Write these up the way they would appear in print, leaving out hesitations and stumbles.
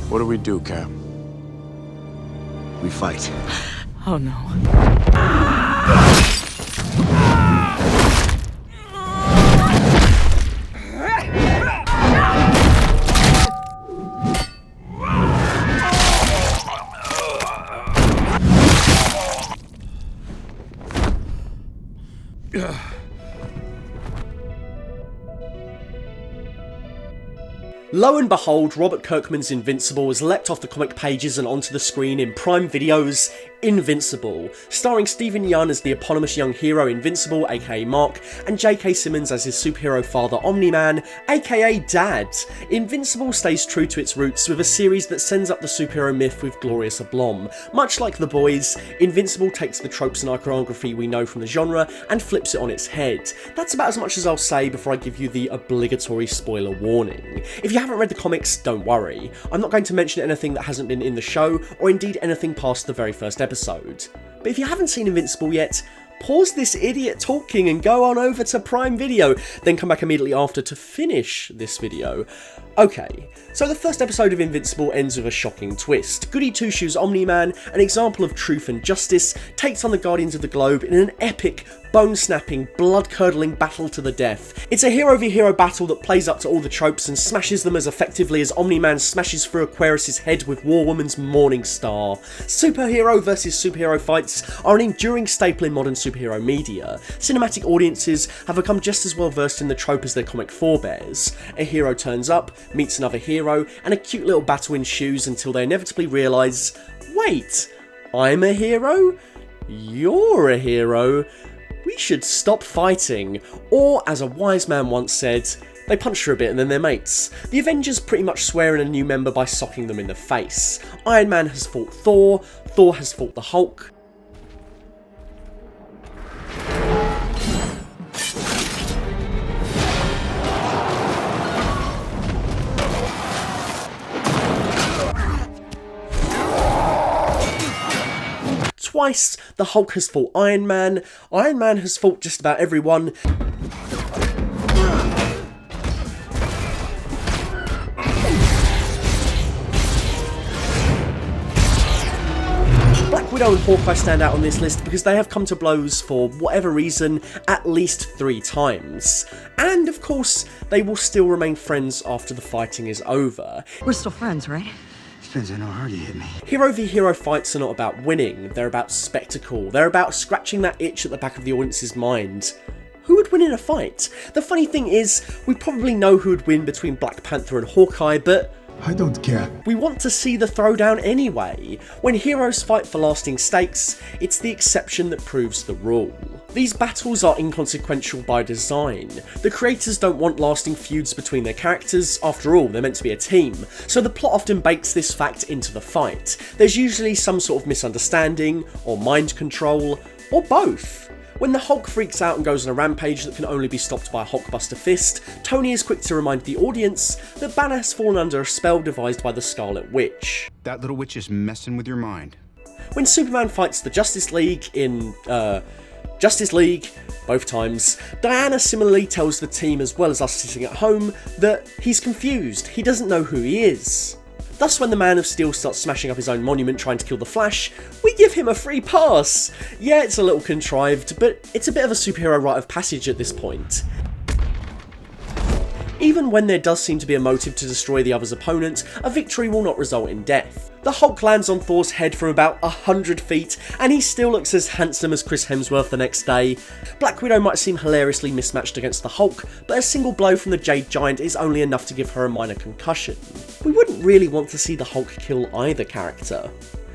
What do we do, Cap? We fight. Oh no. Lo and behold, Robert Kirkman's Invincible has leapt off the comic pages and onto the screen in Prime Video's Invincible, starring Stephen Yeun as the eponymous young hero Invincible, aka Mark, and J.K. Simmons as his superhero father Omni-Man, aka Dad. Invincible stays true to its roots with a series that sends up the superhero myth with glorious aplomb. Much like The Boys, Invincible takes the tropes and iconography we know from the genre and flips it on its head. That's about as much as I'll say before I give you the obligatory spoiler warning. If you haven't read the comics, don't worry. I'm not going to mention anything that hasn't been in the show, or indeed anything past the very first episode. But if you haven't seen Invincible yet, pause this idiot talking and go on over to Prime Video, then come back immediately after to finish this video. Okay, so the first episode of Invincible ends with a shocking twist. Goody Two-Shoes Omni-Man, an example of truth and justice, takes on the Guardians of the Globe in an epic, bone-snapping, blood-curdling battle to the death. It's a hero-v-hero battle that plays up to all the tropes and smashes them as effectively as Omni-Man smashes through Aquarius' head with War Woman's Morning Star. Superhero versus superhero fights are an enduring staple in modern superhero media. Cinematic audiences have become just as well versed in the trope as their comic forebears. A hero turns up, meets another hero, and a cute little battle ensues until they inevitably realise, wait, I'm a hero? You're a hero? We should stop fighting. Or, as a wise man once said, they punch for a bit and then they're mates. The Avengers pretty much swear in a new member by socking them in the face. Iron Man has fought Thor, Thor has fought the Hulk. Twice, the Hulk has fought Iron Man has fought just about everyone. Black Widow and Hawkeye stand out on this list because they have come to blows for whatever reason at least 3 times. And of course, they will still remain friends after the fighting is over. We're still friends, right? Depends on how hard you hit me. Hero v hero fights are not about winning, they're about spectacle, they're about scratching that itch at the back of the audience's mind. Who would win in a fight? The funny thing is, we probably know who would win between Black Panther and Hawkeye, but I don't care. we want to see the throwdown anyway. When heroes fight for lasting stakes, it's the exception that proves the rule. These battles are inconsequential by design. The creators don't want lasting feuds between their characters, after all, they're meant to be a team, so the plot often bakes this fact into the fight. There's usually some sort of misunderstanding, or mind control, or both. When the Hulk freaks out and goes on a rampage that can only be stopped by a Hulkbuster fist, Tony is quick to remind the audience that Banner has fallen under a spell devised by the Scarlet Witch. That little witch is messing with your mind. When Superman fights the Justice League in, Justice League, both times, Diana similarly tells the team as well as us sitting at home that he's confused, he doesn't know who he is. Thus, when the Man of Steel starts smashing up his own monument trying to kill the Flash, we give him a free pass. Yeah, it's a little contrived, but it's a bit of a superhero rite of passage at this point. Even when there does seem to be a motive to destroy the other's opponent, a victory will not result in death. The Hulk lands on Thor's head from about 100 feet, and he still looks as handsome as Chris Hemsworth the next day. Black Widow might seem hilariously mismatched against the Hulk, but a single blow from the Jade Giant is only enough to give her a minor concussion. We wouldn't really want to see the Hulk kill either character.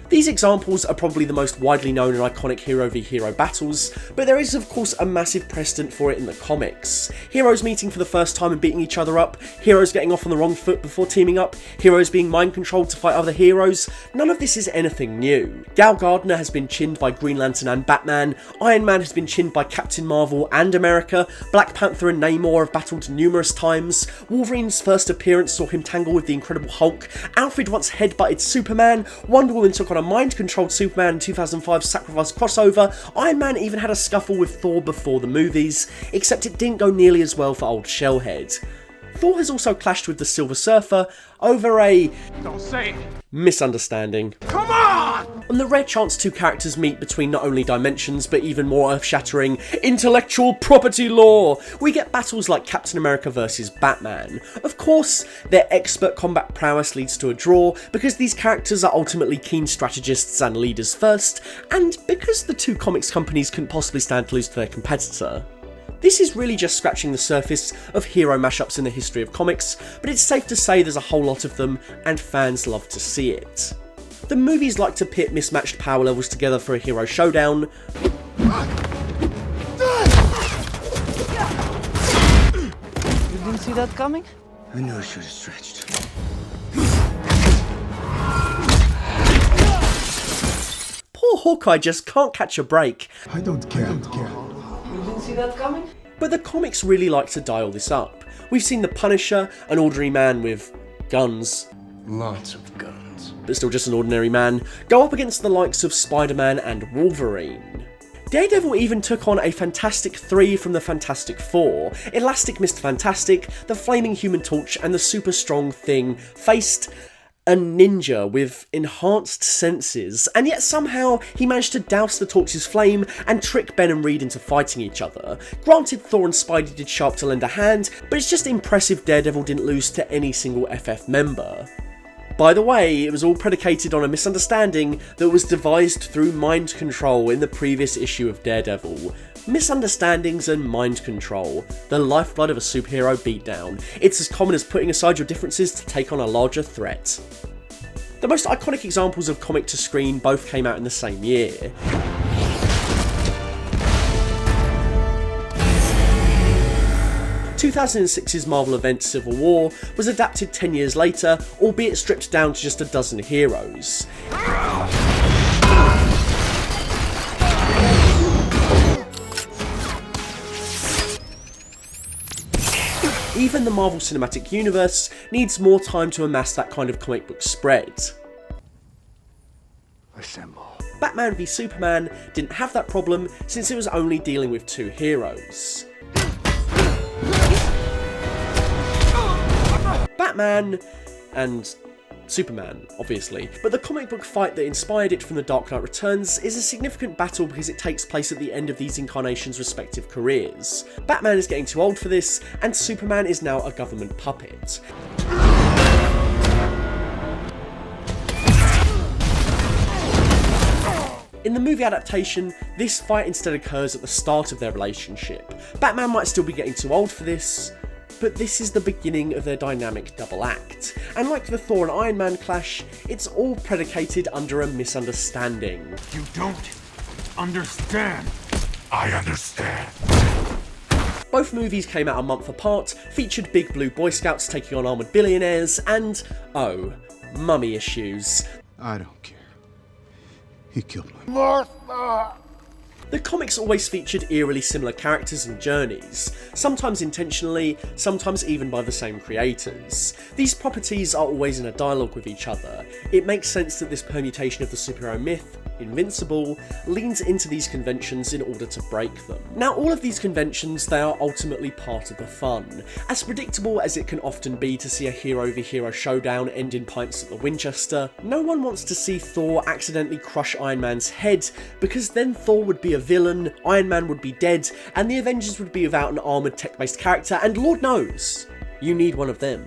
These examples are probably the most widely known and iconic hero v hero battles, but there is of course a massive precedent for it in the comics. Heroes meeting for the first time and beating each other up, heroes getting off on the wrong foot before teaming up, heroes being mind controlled to fight other heroes. None of this is anything new. Gal Gardner has been chinned by Green Lantern and Batman, Iron Man has been chinned by Captain Marvel and America, Black Panther and Namor have battled numerous times, Wolverine's first appearance saw him tangle with the Incredible Hulk, Alfred once headbutted Superman, Wonder Woman took on a mind-controlled Superman 2005 Sacrifice crossover, Iron Man even had a scuffle with Thor before the movies, except it didn't go nearly as well for old Shellhead. Thor has also clashed with the Silver Surfer over a misunderstanding. Come on! On the rare chance two characters meet between not only dimensions but even more earth-shattering intellectual property law, we get battles like Captain America vs Batman. Of course, their expert combat prowess leads to a draw because these characters are ultimately keen strategists and leaders first, and because the two comics companies couldn't possibly stand to lose to their competitor. This is really just scratching the surface of hero mashups in the history of comics, but it's safe to say there's a whole lot of them, and fans love to see it. The movies like to pit mismatched power levels together for a hero showdown. You didn't see that coming? I knew I should have stretched. Poor Hawkeye just can't catch a break. I don't care. You didn't see that coming? But the comics really like to dial this up. We've seen the Punisher, an ordinary man with guns, Lots of guns. but still just an ordinary man, go up against the likes of Spider-Man and Wolverine. Daredevil even took on a Fantastic 3 from the Fantastic 4. Elastic Mr. Fantastic, the Flaming Human Torch, and the super strong Thing faced a ninja with enhanced senses, and yet somehow he managed to douse the Torch's flame and trick Ben and Reed into fighting each other. Granted, Thor and Spidey did show up to lend a hand, but it's just impressive Daredevil didn't lose to any single FF member. By the way, it was all predicated on a misunderstanding that was devised through mind control in the previous issue of Daredevil. Misunderstandings and mind control, the lifeblood of a superhero beatdown. It's as common as putting aside your differences to take on a larger threat. The most iconic examples of comic to screen both came out in the same year. In 2006's Marvel event Civil War was adapted 10 years later, albeit stripped down to just a dozen heroes. Even the Marvel Cinematic Universe needs more time to amass that kind of comic book spread. Assemble. Batman v Superman didn't have that problem since it was only dealing with two heroes. Batman and Superman, obviously, but the comic book fight that inspired it from The Dark Knight Returns is a significant battle because it takes place at the end of these incarnations' respective careers. Batman is getting too old for this, and Superman is now a government puppet. In the movie adaptation, this fight instead occurs at the start of their relationship. Batman might still be getting too old for this, but this is the beginning of their dynamic double act. And like the Thor and Iron Man clash, it's all predicated under a misunderstanding. You don't understand. I understand. Both movies came out a month apart, featured big blue Boy Scouts taking on armoured billionaires, and, oh, mummy issues. I don't care. He killed my Martha! The comics always featured eerily similar characters and journeys, sometimes intentionally, sometimes even by the same creators. These properties are always in a dialogue with each other. It makes sense that this permutation of the superhero myth, Invincible, leans into these conventions in order to break them. Now, all of these conventions, they are ultimately part of the fun. As predictable as it can often be to see a hero v hero showdown end in pints at the Winchester, no one wants to see Thor accidentally crush Iron Man's head, because then Thor would be a villain, Iron Man would be dead, and the Avengers would be without an armoured tech-based character, and Lord knows, you need one of them.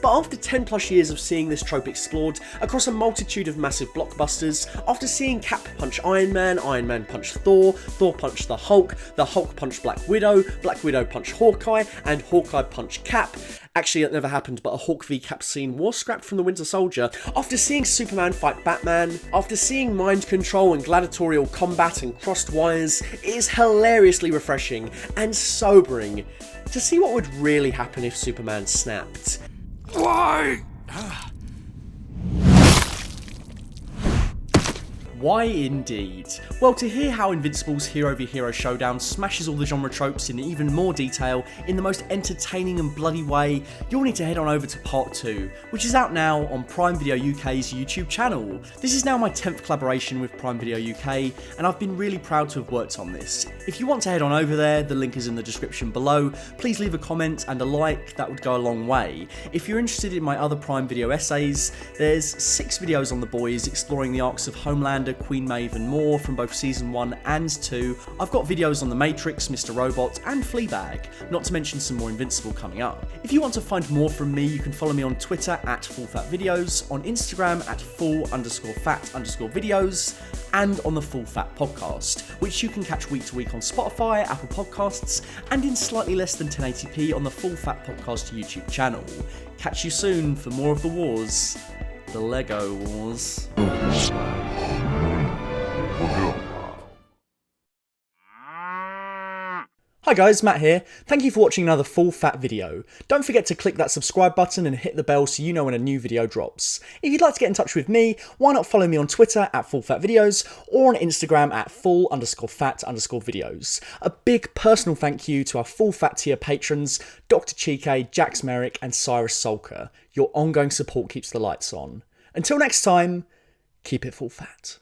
But after 10 plus years of seeing this trope explored across a multitude of massive blockbusters, after seeing Cap punch Iron Man punch Thor, Thor punch the Hulk punch Black Widow punch Hawkeye, and Hawkeye punch Cap, actually that never happened, but a Hawk v Cap scene was scrapped from the Winter Soldier, after seeing Superman fight Batman, after seeing mind control and gladiatorial combat and crossed wires, it is hilariously refreshing and sobering to see what would really happen if Superman snapped. Why? Why indeed? Well, to hear how Invincible's hero v hero showdown smashes all the genre tropes in even more detail in the most entertaining and bloody way, you'll need to head on over to part 2, which is out now on Prime Video UK's YouTube channel. This is now my 10th collaboration with Prime Video UK, and I've been really proud to have worked on this. If you want to head on over there, the link is in the description below. Please leave a comment and a like, that would go a long way. If you're interested in my other Prime Video essays, there's 6 videos on The Boys exploring the arcs of Homelander, Queen Maeve and more from both Season 1 and 2. I've got videos on The Matrix, Mr. Robot and Fleabag, not to mention some more Invincible coming up. If you want to find more from me, you can follow me on Twitter at FullFatVideos, on Instagram at full_fat_videos, and on the Full Fat Podcast, which you can catch week to week on Spotify, Apple Podcasts, and in slightly less than 1080p on the Full Fat Podcast YouTube channel. Catch you soon for more of the wars. The Lego Wars. Hi guys, Matt here. Thank you for watching another Full Fat video. Don't forget to click that subscribe button and hit the bell so you know when a new video drops. If you'd like to get in touch with me, why not follow me on Twitter at FullFatVideos or on Instagram at full_fat_videos. A big personal thank you to our Full Fat tier patrons, Dr. Chike, Jax Merrick and Cyrus Solker. Your ongoing support keeps the lights on. Until next time, keep it full fat.